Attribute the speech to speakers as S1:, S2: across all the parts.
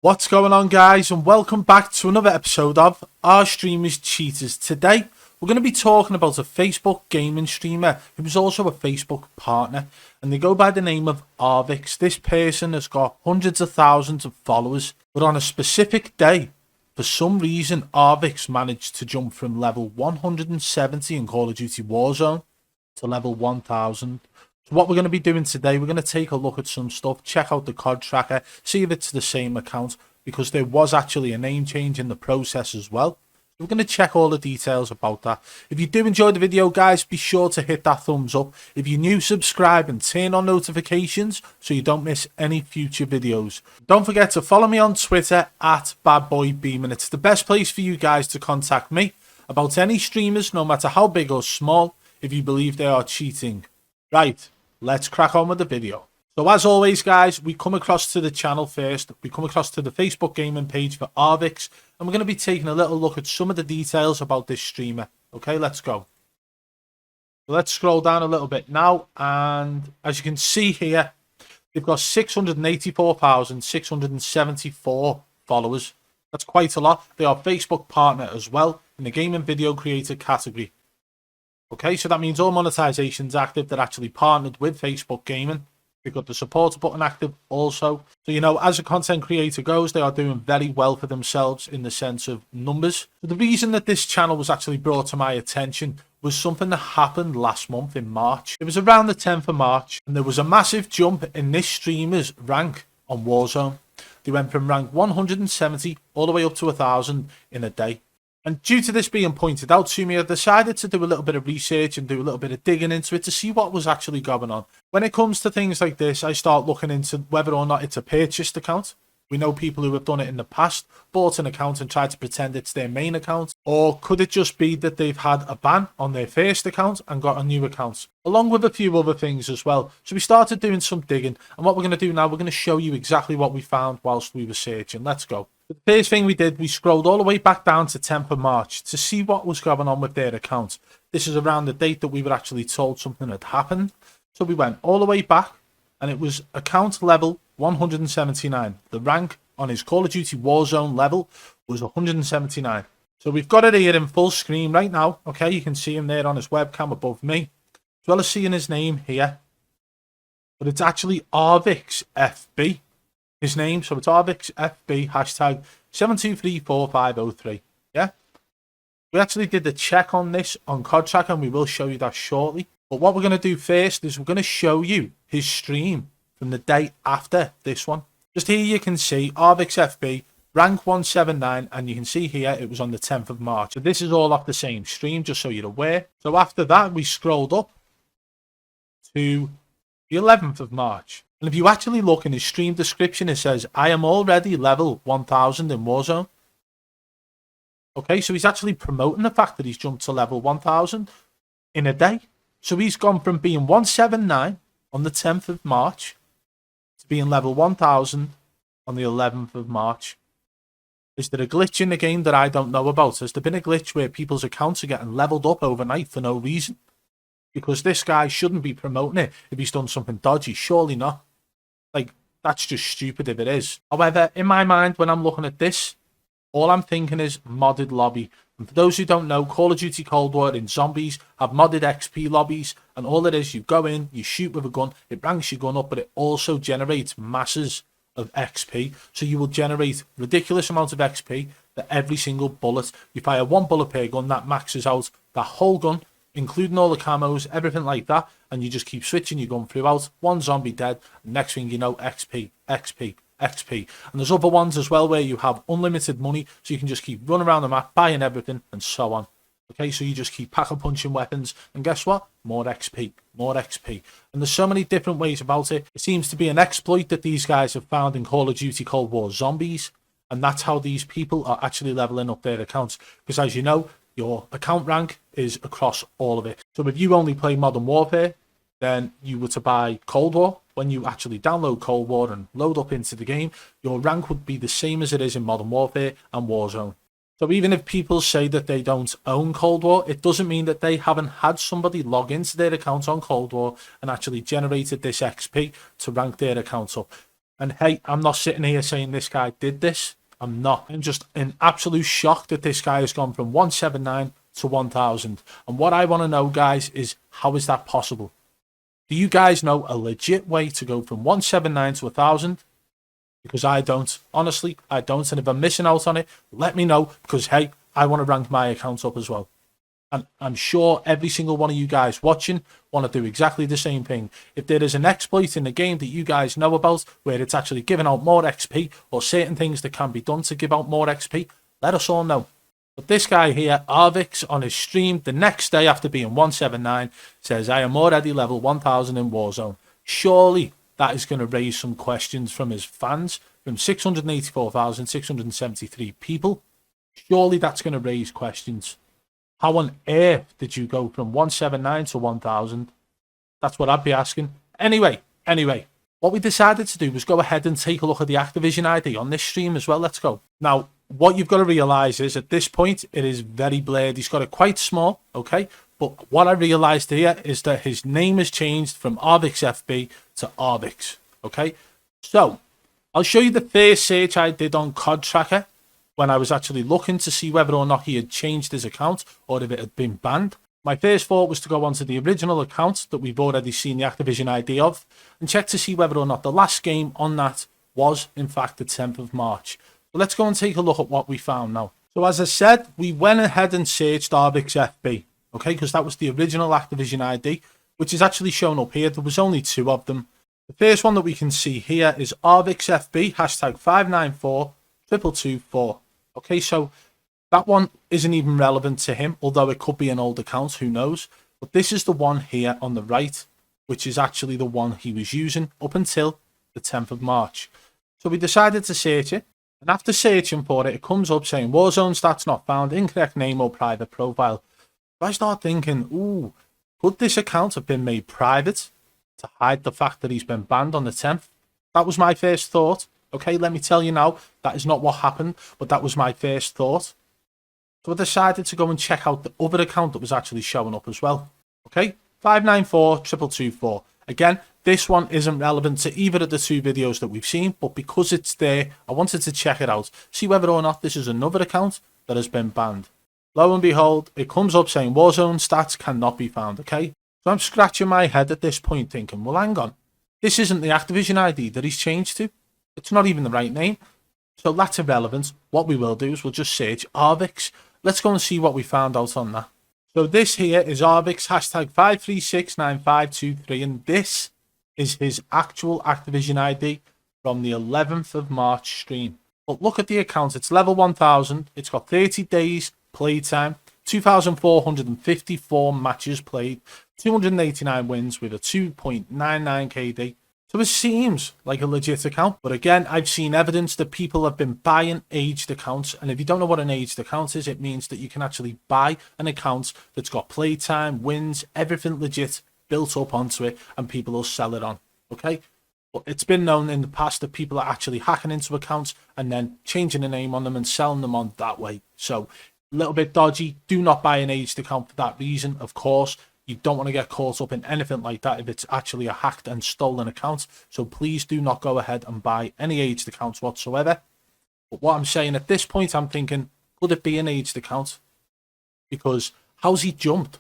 S1: What's going on, guys, and welcome back to another episode of Our Streamers Cheaters. Today we're going to be talking about a Facebook gaming streamer who is also a Facebook partner, and they go by the name of Arvix. This person has got hundreds of thousands of followers, but on a specific day, for some reason, Arvix managed to jump from level 170 in Call of Duty Warzone to level 1000. So what we're going to be doing today, we're going to take a look at some stuff, check out the COD tracker, see if it's the same account, because there was actually a name change in the process as well. So we're going to check all the details about that. If you do enjoy the video, guys, be sure to hit that thumbs up. If you're new, subscribe and turn on notifications so you don't miss any future videos. Don't forget to follow me on Twitter at BadBoyBeaman. It's the best place for you guys to contact me about any streamers, no matter how big or small, if you believe they are cheating. Right. Let's crack on with the video. So as always, guys, we come across to the channel first. We come across to the Facebook gaming page for Arvix, and we're going to be taking a little look at some of the details about this streamer. Okay, let's go. So let's scroll down a little bit now, and as you can see here, they've got 684,674 followers. That's quite a lot. They are Facebook partner as well in the gaming video creator category. Okay, so that means all monetization's active. They're actually partnered with Facebook Gaming. They've got the support button active also. So, you know, as a content creator goes, they are doing very well for themselves in the sense of numbers. So the reason that this channel was actually brought to my attention was something that happened last month in March. It was around the 10th of March, and there was a massive jump in this streamer's rank on Warzone. They went from rank 170 all the way up to 1000 in a day. And due to this being pointed out to me, I decided to do a little bit of research and do a little bit of digging into it to see what was actually going on. When it comes to things like this, I start looking into whether or not it's a purchased account. We know people who have done it in the past, bought an account and tried to pretend it's their main account. Or could it just be that they've had a ban on their first account and got a new account? Along with a few other things as well. So we started doing some digging. And what we're going to do now, we're going to show you exactly what we found whilst we were searching. Let's go. The first thing we did, we scrolled all the way back down to 10th of March to see what was going on with their account. This is around the date that we were actually told something had happened. So we went all the way back, and it was account level 179. The rank on his Call of Duty Warzone level was 179. So we've got it here in full screen right now. Okay, you can see him there on his webcam above me, as well as seeing his name here. But it's actually Arvix FB. His name, so it's Arvix FB, hashtag 7234503. Yeah? We actually did the check on this on COD tracker, and we will show you that shortly. But what we're going to do first is we're going to show you his stream from the day after this one. Just here you can see Arvix FB, rank 179, and you can see here it was on the 10th of March. So this is all off the same stream, just so you're aware. So after that, we scrolled up to the 11th of March. And if you actually look in his stream description, it says, I am already level 1000 in Warzone. Okay, so he's actually promoting the fact that he's jumped to level 1000 in a day. So he's gone from being 179 on the 10th of March to being level 1000 on the 11th of March. Is there a glitch in the game that I don't know about? Has there been a glitch where people's accounts are getting leveled up overnight for no reason? Because this guy shouldn't be promoting it if he's done something dodgy. Surely not. Like, that's just stupid if it is. However, in my mind, when I'm looking at this, all I'm thinking is modded lobby. And for those who don't know, Call of Duty Cold War in Zombies have modded XP lobbies. And all it is, you go in, you shoot with a gun, it ranks your gun up, but it also generates masses of XP. So you will generate ridiculous amounts of XP for every single bullet. You fire one bullet per gun, that maxes out the whole gun, including all the camos, everything like that, and you just keep switching your gun throughout. One zombie dead, next thing you know, XP, XP, XP. And there's other ones as well where you have unlimited money, so you can just keep running around the map, buying everything, and so on. Okay, so you just keep pack-a-punching weapons, and guess what? More XP, more XP. And there's so many different ways about it. It seems to be an exploit that these guys have found in Call of Duty Cold War Zombies, and that's how these people are actually leveling up their accounts. Because as you know, your account rank is across all of it. So if you only play Modern Warfare, then you were to buy Cold War. When you actually download Cold War and load up into the game, your rank would be the same as it is in Modern Warfare and Warzone. So even if people say that they don't own Cold War, it doesn't mean that they haven't had somebody log into their account on Cold War and actually generated this XP to rank their account up. And hey, I'm not sitting here saying this guy did this. I'm not. I'm just in absolute shock that this guy has gone from 179 to 1000. And what I want to know, guys, is how is that possible? Do you guys know a legit way to go from 179 to 1000? Because I don't. Honestly, I don't. And if I'm missing out on it, let me know. Because, hey, I want to rank my account up as well. And I'm sure every single one of you guys watching want to do exactly the same thing. If there is an exploit in the game that you guys know about where it's actually giving out more XP or certain things that can be done to give out more XP, let us all know. But this guy here, Arvix, on his stream the next day after being 179, says, I am already level 1000 in Warzone. Surely that is going to raise some questions from his fans, from 684,673 people. Surely that's going to raise questions. How on earth did you go from 179 to 1000? That's what I'd be asking. Anyway, what we decided to do was go ahead and take a look at the Activision ID on this stream as well. Let's go. Now, what you've got to realise is at this point, it is very blurred. He's got it quite small, okay? But what I realised here is that his name has changed from Arvix FB to Arvix, okay? So, I'll show you the first search I did on COD Tracker when I was actually looking to see whether or not he had changed his account or if it had been banned. My first thought was to go onto the original account that we've already seen the Activision ID of and check to see whether or not the last game on that was, in fact, the 10th of March. So let's go and take a look at what we found now. So as I said, we went ahead and searched Arvix FB, okay, because that was the original Activision ID, which is actually shown up here. There was only 2 of them. The first one that we can see here is Arvix FB, hashtag 594224. Okay, so that one isn't even relevant to him, although it could be an old account, who knows. But this is the one here on the right, which is actually the one he was using up until the 10th of March. So we decided to search it, and after searching for it, it comes up saying Warzone stats not found, incorrect name or private profile. So I start thinking, ooh, could this account have been made private to hide the fact that he's been banned on the 10th? That was my first thought. Okay, let me tell you now, that is not what happened, but that was my first thought. So I decided to go and check out the other account that was actually showing up as well. Okay, 594224. Again, this one isn't relevant to either of the 2 videos that we've seen, but because it's there, I wanted to check it out, see whether or not this is another account that has been banned. Lo and behold, it comes up saying Warzone stats cannot be found, okay? So I'm scratching my head at this point thinking, well, hang on, this isn't the Activision ID that he's changed to. It's not even the right name. So that's irrelevant. What we will do is we'll just search Arvix. Let's go and see what we found out on that. So this here is Arvix, hashtag 5369523, and this is his actual Activision ID from the 11th of March stream. But look at the account. It's level 1000. It's got 30 days playtime, 2,454 matches played, 289 wins with a 2.99 KD. So it seems like a legit account, but again, I've seen evidence that people have been buying aged accounts, and if you don't know what an aged account is, it means that you can actually buy an account that's got playtime, wins, everything legit built up onto it, and people will sell it on, okay? But it's been known in the past that people are actually hacking into accounts and then changing the name on them and selling them on that way. So a little bit dodgy. Do not buy an aged account for that reason, of course. You don't want to get caught up in anything like that if it's actually a hacked and stolen account. So please do not go ahead and buy any aged accounts whatsoever. But what I'm saying at this point, I'm thinking, could it be an aged account? Because how's he jumped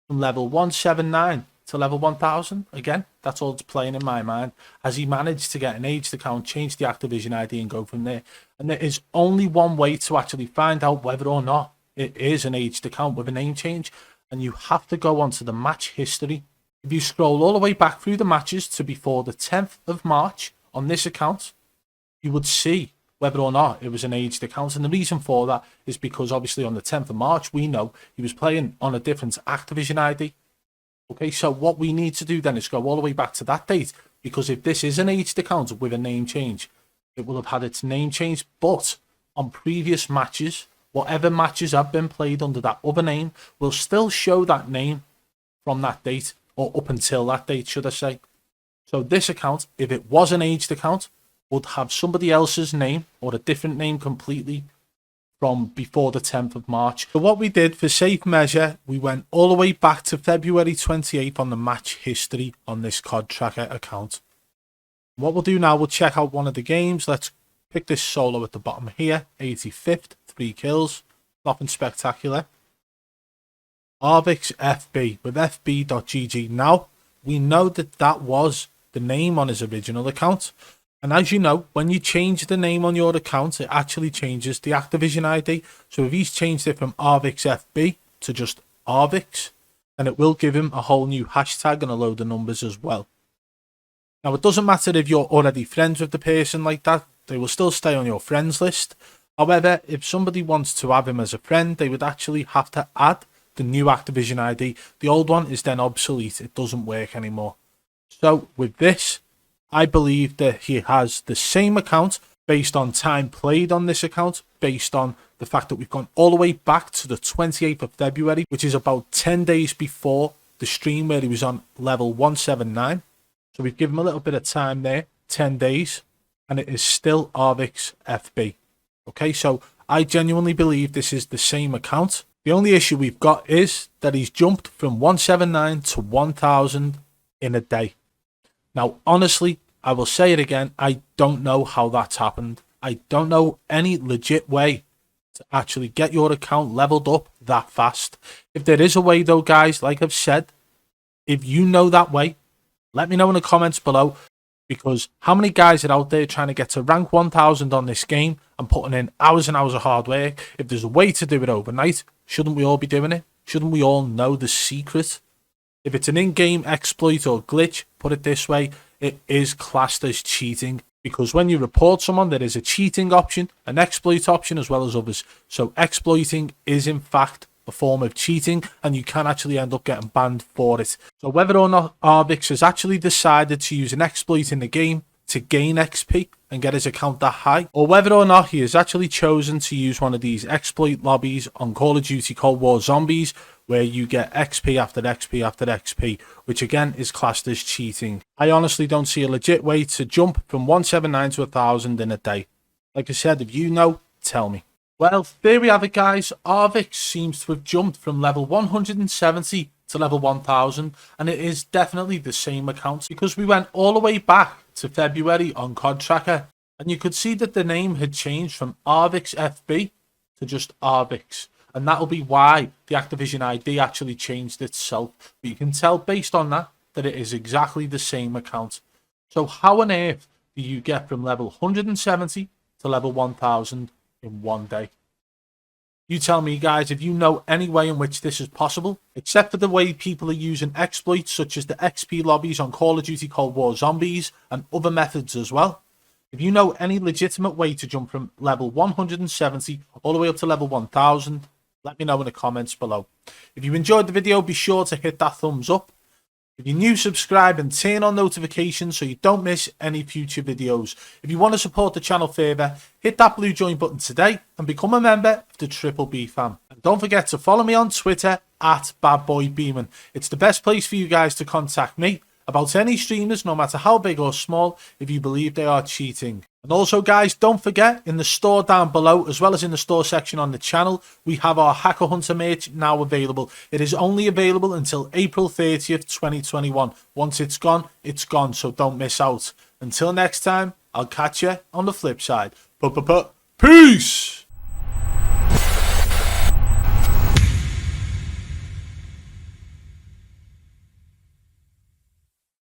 S1: from level 179 to level 1000? Again, that's all that's playing in my mind. Has he managed to get an aged account, change the Activision ID and go from there? And there is only one way to actually find out whether or not it is an aged account with a name change. And you have to go onto the match history. If you scroll all the way back through the matches to before the 10th of March on this account, you would see whether or not it was an aged account. And the reason for that is because obviously on the 10th of March, we know he was playing on a different Activision ID. Okay, so what we need to do then is go all the way back to that date, because if this is an aged account with a name change, it will have had its name changed. But on previous matches, whatever matches have been played under that other name will still show that name from that date, or up until that date, should I say. So this account, if it was an aged account, would have somebody else's name or a different name completely from before the 10th of March. So what we did for safe measure, we went all the way back to February 28th on the match history on this COD Tracker account. What we'll do now, we'll check out one of the games. Let's pick this solo at the bottom here. 85th, 3 kills. Nothing spectacular. Arvix FB with fb.gg. Now, we know that that was the name on his original account. And as you know, when you change the name on your account, it actually changes the Activision ID. So if he's changed it from Arvix FB to just Arvix, then it will give him a whole new hashtag and a load of numbers as well. Now, it doesn't matter if you're already friends with the person like that. They will still stay on your friends list. However, if somebody wants to have him as a friend, they would actually have to add the new Activision ID. The old one is then obsolete. It doesn't work anymore. So with this, I believe that he has the same account based on time played on this account, based on the fact that we've gone all the way back to the 28th of February, which is about 10 days before the stream where he was on level 179. So we've given him a little bit of time there, 10 days, and it is still Arvix FB. Okay, so I genuinely believe this is the same account. The only issue we've got is that he's jumped from 179 to 1000 in a day. Now, honestly, I will say it again, I don't know how that's happened. I don't know any legit way to actually get your account leveled up that fast. If there is a way though, guys, like I've said, if you know that way, let me know in the comments below, because how many guys are out there trying to get to rank 1000 on this game and putting in hours and hours of hard work? If there's a way to do it overnight, shouldn't we all be doing it? Shouldn't we all know the secret? If it's an in-game exploit or glitch, put it this way, it is classed as cheating, because when you report someone, there is a cheating option, an exploit option, as well as others. So exploiting is in fact a form of cheating, and you can actually end up getting banned for it. So whether or not Arvix has actually decided to use an exploit in the game to gain XP and get his account that high, or whether or not he has actually chosen to use one of these exploit lobbies on Call of Duty Cold War Zombies, where you get XP after XP after XP, which again is classed as cheating. I honestly don't see a legit way to jump from 179 to 1000 in a day. Like I said, if you know, tell me. Well, there we have it, guys. Arvix seems to have jumped from level 170 to level 1000, and it is definitely the same account, because we went all the way back to February on COD Tracker, and you could see that the name had changed from Arvix FB to just Arvix. And that'll be why the Activision ID actually changed itself. But you can tell based on that it is exactly the same account. So how on earth do you get from level 170 to level 1000 in one day? You tell me, guys, if you know any way in which this is possible, except for the way people are using exploits such as the XP lobbies on Call of Duty Cold War Zombies and other methods as well. If you know any legitimate way to jump from level 170 all the way up to level 1000, let me know in the comments below. If you enjoyed the video, be sure to hit that thumbs up. If you're new, subscribe and turn on notifications so you don't miss any future videos. If you want to support the channel further, hit that blue join button today and become a member of the Triple B fam. And don't forget to follow me on Twitter at BadBoyBeaman. It's the best place for you guys to contact me about any streamers, no matter how big or small, if you believe they are cheating. And also, guys, don't forget, in the store down below, as well as in the store section on the channel, we have our Hacker Hunter merch now available. It is only available until April 30th, 2021. Once it's gone, so don't miss out. Until next time, I'll catch you on the flip side. Peace!